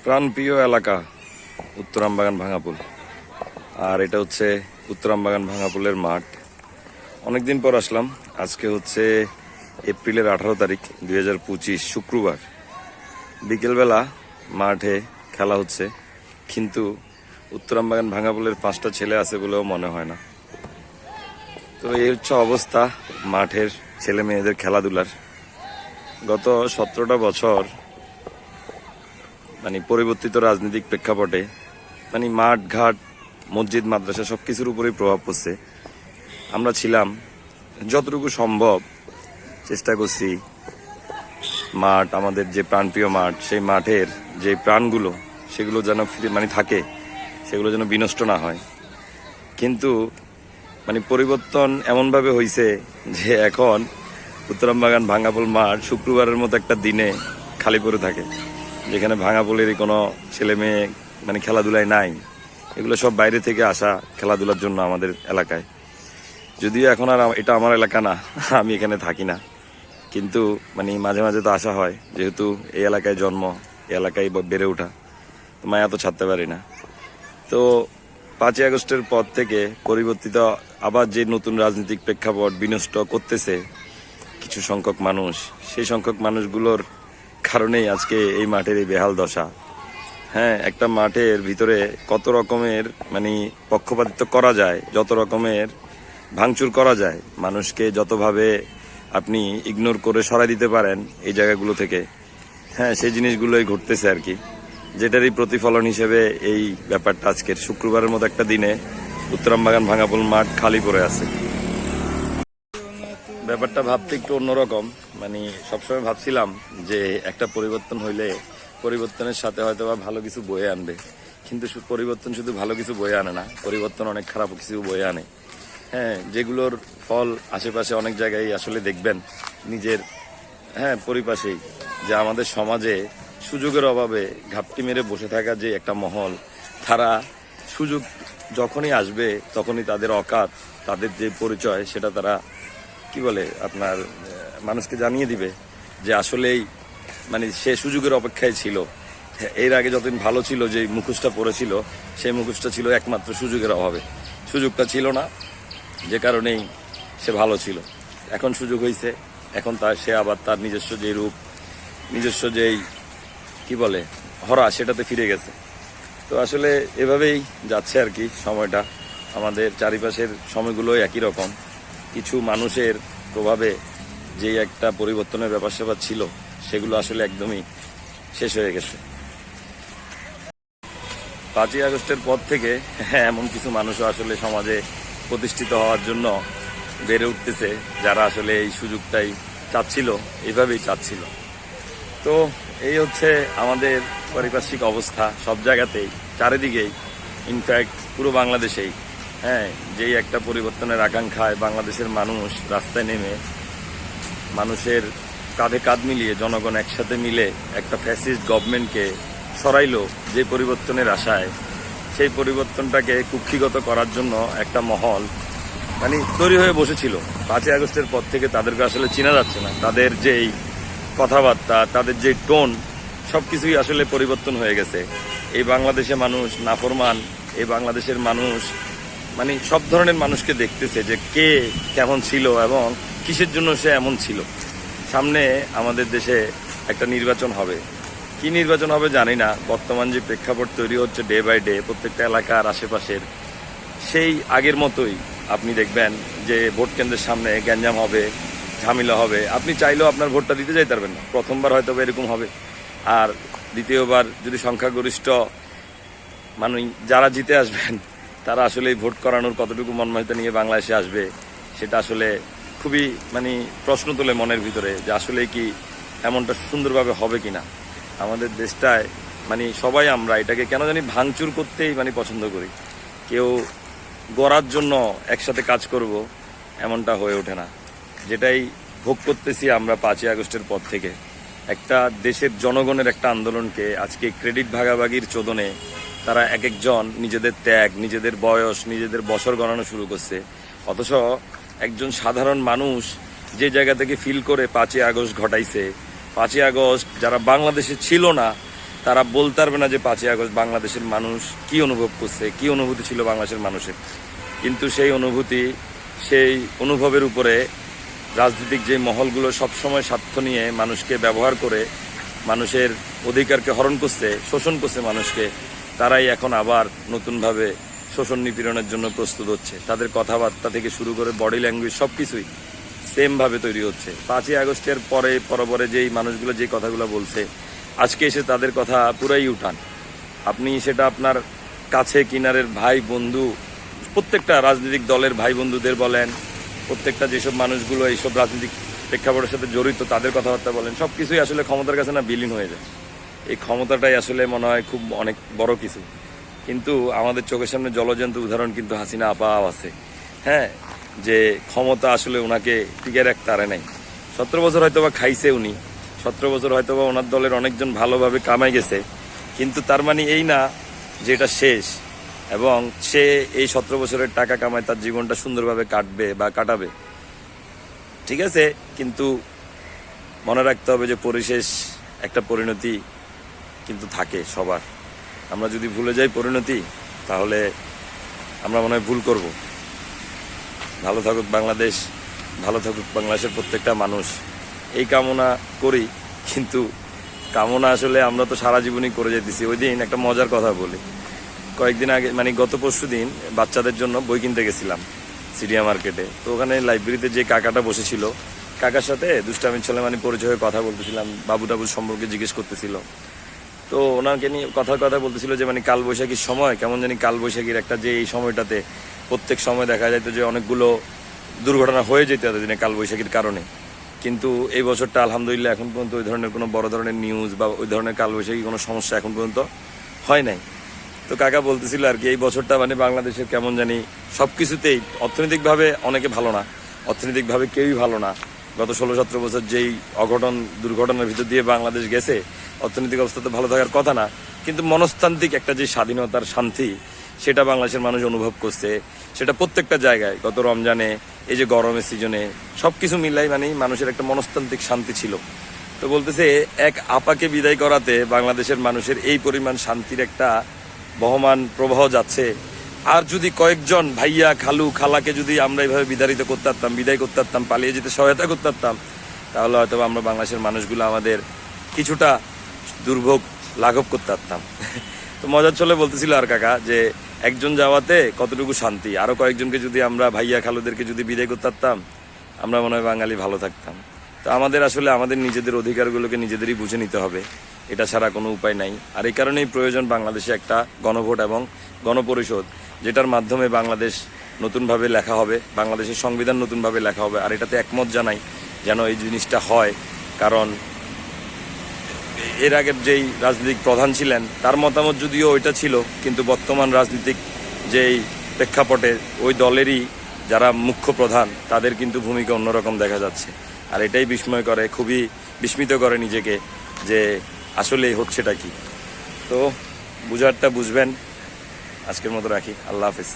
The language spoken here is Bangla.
প্রাণপ্রিয় এলাকা উত্তরামবাগান ভাঙাপুল। আর এটা হচ্ছে উত্তরামবাগান ভাঙাপুলের মাঠ। অনেকদিন পর আসলাম। আজকে হচ্ছে এপ্রিলের 18 তারিখ 2025 শুক্রবার। বিকেলবেলা মাঠে খেলা হচ্ছে, কিন্তু উত্তরামবাগান ভাঙাপুলের 5টা ছেলে আছে বলেও মনে হয় না। তো এই হচ্ছে অবস্থা মাঠের ছেলে মেয়েদের খেলাধুলার। গত 17টা বছর পরিবর্তিত রাজনৈতিক প্রেক্ষাপটে মাঠ ঘাট মসজিদ মাদ্রাসা সবকিছুর উপরেই প্রভাব পড়ছে। আমরা ছিলাম যতটুকু সম্ভব চেষ্টা করছি মাঠ, আমাদের যে প্রাণপ্রিয় মাঠ, সেই মাঠের যে প্রাণগুলো সেগুলো যেন থাকে, সেগুলো যেন বিনষ্ট না হয়। কিন্তু পরিবর্তন এমনভাবে হয়েছে যে এখন উত্তরামবাগান ভাঙাপুল মাঠ শুক্রবারের মতো একটা দিনে খালি পড়ে থাকে, যেখানে ভাঙাপুলেরই কোনো ছেলে মেয়ে খেলাধুলায় নাই। এগুলো সব বাইরে থেকে আসা খেলাধুলার জন্য আমাদের এলাকায়। যদিও এখন আর এটা আমার এলাকা না, আমি এখানে থাকি না, কিন্তু মাঝে মাঝে তো আসা হয়, যেহেতু এই এলাকায় জন্ম, এই এলাকায় বেড়ে ওঠা, তো মায়া তো ছাড়তে পারি না। তো 5ই আগস্টের পর থেকে পরিবর্তিত আবার যে নতুন রাজনৈতিক প্রেক্ষাপট বিনষ্ট করতেছে কিছু সংখ্যক মানুষ, সেই সংখ্যক মানুষগুলোর কারণেই আজকে এই মাঠের এই বেহাল দশা। হ্যাঁ, একটা মাঠের ভিতরে কত রকমের পক্ষপাতিত্ব করা যায়, যত রকমের ভাঙচুর করা যায়, মানুষকে যতভাবে আপনি ইগনোর করে সরাই দিতে পারেন এই জায়গাগুলো থেকে, হ্যাঁ সেই জিনিসগুলোই ঘটতেছে আর কি। যেটারই প্রতিফলন হিসেবে এই ব্যাপারটা আজকের শুক্রবারের মতো একটা দিনে উত্তরামবাগান ভাঙাপুল মাঠ খালি পড়ে আছে। ব্যাপারটা ভাবতে একটু অন্যরকম। সবসময় ভাবছিলাম যে একটা পরিবর্তন হইলে পরিবর্তনের সাথে হয়তো বা ভালো কিছু বয়ে আনবে, কিন্তু পরিবর্তন শুধু ভালো কিছু বয়ে আনে না, পরিবর্তন অনেক খারাপ কিছু বয়ে আনে। হ্যাঁ, যেগুলোর ফল আশেপাশে অনেক জায়গায় আসলে দেখবেন নিজের পরিপাশেই, যে আমাদের সমাজে সুযোগের অভাবে ঘাপটি মেরে বসে থাকা যে একটা মহল, তারা সুযোগ যখনই আসবে তখনই তাদের অকাত, তাদের যে পরিচয় সেটা তারা আপনার মানুষকে জানিয়ে দিবে যে আসলেই সে সুযোগের অপেক্ষায় ছিল। এর আগে যতদিন ভালো ছিল, যে মুখোশটা পড়েছিল, সেই মুখোশটা ছিল একমাত্র সুযোগের অভাবে। সুযোগটা ছিল না, যে কারণেই সে ভালো ছিল। এখন সুযোগ হয়েছে, এখন সে আবার তার নিজস্ব যে রূপ, নিজস্ব যেই হরা, সেটাতে ফিরে গেছে। তো আসলে এভাবেই যাচ্ছে আর কি সময়টা। আমাদের চারিপাশের সময়গুলো একই রকম। কিছু মানুষের প্রভাবে যেই একটা পরিবর্তনের ব্যাপার স্যাপার ছিল, সেগুলো আসলে একদমই শেষ হয়ে গেছে। 5ই আগস্টের পর থেকে এমন কিছু মানুষও আসলে সমাজে প্রতিষ্ঠিত হওয়ার জন্য বেড়ে উঠতেছে, যারা আসলে এই সুযোগটাই চাচ্ছিল, এইভাবেই চাচ্ছিল। তো এই হচ্ছে আমাদের পারিপার্শ্বিক অবস্থা সব জায়গাতেই, চারিদিকেই, ইনফ্যাক্ট পুরো বাংলাদেশেই। হ্যাঁ, যেই একটা পরিবর্তনের আকাঙ্ক্ষায় বাংলাদেশের মানুষ রাস্তায় নেমে, মানুষের কাঁধে কাঁধ মিলিয়ে জনগণ একসাথে মিলে একটা ফ্যাসিস্ট গভর্নমেন্টকে সরাইলো, যে পরিবর্তনের আশায়, সেই পরিবর্তনটাকে কুক্ষিগত করার জন্য একটা মহল তৈরি হয়ে বসেছিল। 5ই আগস্টের পর থেকে তাদেরকে আসলে চেনা যাচ্ছে না। তাদের যেই কথাবার্তা, তাদের যে টোন, সবকিছুই আসলে পরিবর্তন হয়ে গেছে। এই বাংলাদেশে মানুষ নাফরমান, এই বাংলাদেশের মানুষ সব ধরনের মানুষকে দেখতেছে যে কে কেমন ছিল এবং কিসের জন্য সে এমন ছিল। সামনে আমাদের দেশে একটা নির্বাচন হবে, কি নির্বাচন হবে জানি না। বর্তমান যে প্রেক্ষাপট তৈরি হচ্ছে ডে বাই ডে প্রত্যেকটা এলাকার আশেপাশের, সেই আগের মতোই আপনি দেখবেন যে ভোট কেন্দ্রের সামনে গ্যাঞ্জাম হবে, ঝামেলা হবে। আপনি চাইলেও আপনার ভোটটা দিতে যাইতে পারবেন না। প্রথমবার হয়তো এরকম হবে, আর দ্বিতীয়বার যদি সংখ্যাগরিষ্ঠ যারা জিতে আসবেন, তারা আসলে ভোট করানোর কতটুকু মনমানসিকতা নিয়ে বাংলাদেশে আসবে, সেটা আসলে খুবই প্রশ্ন তোলে মনের ভিতরে, যে আসলে কি এমনটা সুন্দরভাবে হবে কিনা। আমাদের দেশটায় সবাই আমরা এটাকে কেন জানি ভাঙচুর করতেই পছন্দ করি। কেউ গড়ার জন্য একসাথে কাজ করব, এমনটা হয়ে ওঠে না। যেটাই ভোগ করতেছি আমরা 5ই আগস্টের পর থেকে, একটা দেশের জনগণের একটা আন্দোলনকে আজকে ক্রেডিট ভাগাভাগির চোদনে তারা এক একজন নিজেদের ত্যাগ, নিজেদের বয়স, নিজেদের বছর গণানো শুরু করছে। অথচ একজন সাধারণ মানুষ যে জায়গা থেকে ফিল করে 5ই আগস্ট ঘটাইছে, 5ই আগস্ট যারা বাংলাদেশে ছিল না, তারা বলতে পারবে না যে 5ই আগস্ট বাংলাদেশের মানুষ কি অনুভব করছে, কি অনুভূতি ছিল বাংলাদেশের মানুষের। কিন্তু সেই অনুভূতি, সেই অনুভবের উপরে রাজনৈতিক যে মহলগুলো সবসময় স্বার্থ নিয়ে মানুষকে ব্যবহার করে মানুষের অধিকারকে হরণ করছে, শোষণ করছে মানুষকে, তারাই এখন আবার নতুনভাবে শোষণ নিপীড়নের জন্য প্রস্তুত হচ্ছে। তাদের কথাবার্তা থেকে শুরু করে বডি ল্যাঙ্গুয়েজ সব কিছুই সেমভাবে তৈরি হচ্ছে। 5ই আগস্টের পরে যেই মানুষগুলো যে কথাগুলো বলছে, আজকে এসে তাদের কথা পুরাই উঠান। আপনি সেটা আপনার কাছে কিনারের ভাই বন্ধু, প্রত্যেকটা রাজনৈতিক দলের ভাই বন্ধুদের বলেন, প্রত্যেকটা যেসব মানুষগুলো এইসব রাজনৈতিক প্রেক্ষাপটের সাথে জড়িত তাদের কথাবার্তা বলেন, সব কিছুই আসলে ক্ষমতার কাছে না বিলীন হয়ে যায়। এই ক্ষমতাটাই আসলে মনে হয় খুব অনেক বড় কিছু। কিন্তু আমাদের চোখের সামনে জলজন্ত উদাহরণ কিন্তু হাসিনা আপাও আছে, হ্যাঁ, যে ক্ষমতা আসলে ওনাকে টিকে রাখতে পারে নাই। 17 বছর হয়তো বা খাইছে উনি, 17 বছর হয়তো বা ওনার দলের অনেকজন ভালোভাবে কামাই গেছে, কিন্তু তার মানে এই না যে এটা শেষ এবং সে এই 17 বছরের টাকা কামায় তার জীবনটা সুন্দরভাবে কাটবে বা কাটাবে, ঠিক আছে। কিন্তু মনে রাখতে হবে যে পরিশেষ একটা পরিণতি কিন্তু থাকে সবার। আমরা যদি ভুলে যাই পরিণতি, তাহলে আমরা মনে হয় ভুল করব। ভালো থাকুক বাংলাদেশ, ভালো থাকুক বাংলাদেশের প্রত্যেকটা মানুষ, এই কামনা করি। কিন্তু কামনা আসলে আমরা তো সারা জীবনই করে যেতেছি। ওই দিন একটা মজার কথা বলি, কয়েকদিন আগে মানে গত পরশু দিন বাচ্চাদের জন্য বই কিনতে গেছিলাম সিডিয়া মার্কেটে। তো ওখানে লাইব্রেরিতে যে কাকাটা বসেছিল, কাকার সাথে দুষ্টামির ছলে মানে পরিচয় হয়ে কথা বলতেছিলাম, বাবু টাবুর সম্পর্কে জিজ্ঞেস করতেছিল। তো ওনাকে নিয়ে কথা বলতেছিল যে মানে কালবৈশাখীর সময় কেমন জানি কালবৈশাখীর একটা যে এই সময়টাতে প্রত্যেক সময় দেখা যেত যে অনেকগুলো দুর্ঘটনা হয়ে যেত এতদিনে কালবৈশাখীর কারণে। কিন্তু এই বছরটা আলহামদুলিল্লাহ এখন পর্যন্ত ওই ধরনের কোনো বড় ধরনের নিউজ বা ওই ধরনের কালবৈশাখী কোনো সমস্যা এখন পর্যন্ত হয় নাই। তো কাকা বলতেছিল আর কি, এই বছরটা মানে বাংলাদেশের কেমন জানি সব কিছুতেই, অর্থনৈতিকভাবে অনেকে ভালো না, অর্থনৈতিকভাবে কেউই ভালো না। গত 16-17 বছর যেই অঘটন দুর্ঘটনার ভিতর দিয়ে বাংলাদেশ গেছে, অর্থনৈতিক অবস্থা তো ভালো থাকার কথা না, কিন্তু মনস্তান্ত্রিক একটা যে স্বাধীনতার শান্তি, সেটা বাংলাদেশের মানুষ অনুভব করছে। সেটা প্রত্যেকটা জায়গায়, গত রমজানে, এই যে গরমের সিজনে, সব কিছু মিলাই মানে মানুষের একটা মনস্তান্ত্রিক শান্তি ছিল। তো বলতেছে এক আপাকে বিদায় করাতে বাংলাদেশের মানুষের এই পরিমাণ শান্তির একটা বহমান প্রবাহ যাচ্ছে। আর যদি কয়েকজন ভাইয়া খালু খালাকে যদি আমরা এইভাবে বিদায় করতে পারতাম, পালিয়ে যেতে সহায়তা করতে পারতাম, তাহলে হয়তো আমরা বাংলাদেশের মানুষগুলো আমাদের কিছুটা দুর্ভোগ লাঘব করতে পারতাম। তো মজার চলে বলতেছিল আর কাকা যে একজন যাওয়াতে কতটুকু শান্তি, আরো কয়েকজনকে যদি আমরা ভাইয়া খালুদেরকে যদি বিদায় করতে পারতাম, আমরা মনে হয় বাঙালি ভালো থাকতাম। তো আমাদের আসলে আমাদের নিজেদের অধিকারগুলোকে নিজেদেরই বুঝে নিতে হবে, এটা ছাড়া কোনো উপায় নাই। আর এই কারণেই প্রয়োজন বাংলাদেশে একটা গণভোট এবং গণপরিষদ, যেটার মাধ্যমে বাংলাদেশ নতুনভাবে লেখা হবে, বাংলাদেশের সংবিধান নতুনভাবে লেখা হবে। আর এটাতে একমত জানাই যেন এই জিনিসটা হয়, কারণ এর আগের যেই রাজনৈতিক প্রধান ছিলেন তার মতামত যদিও ওইটা ছিল, কিন্তু বর্তমান রাজনৈতিক যেই প্রেক্ষাপটে ওই দলেরই যারা মুখ্য প্রধান তাদের কিন্তু ভূমিকা অন্যরকম দেখা যাচ্ছে। আর এটাই বিস্ময় করে, খুবই বিস্মিত করে নিজেকে যে আসলে হচ্ছেটা কি। তো বুঝারটা বুঝবেন। আজকের মতো রাখি, আল্লাহ হাফেজ।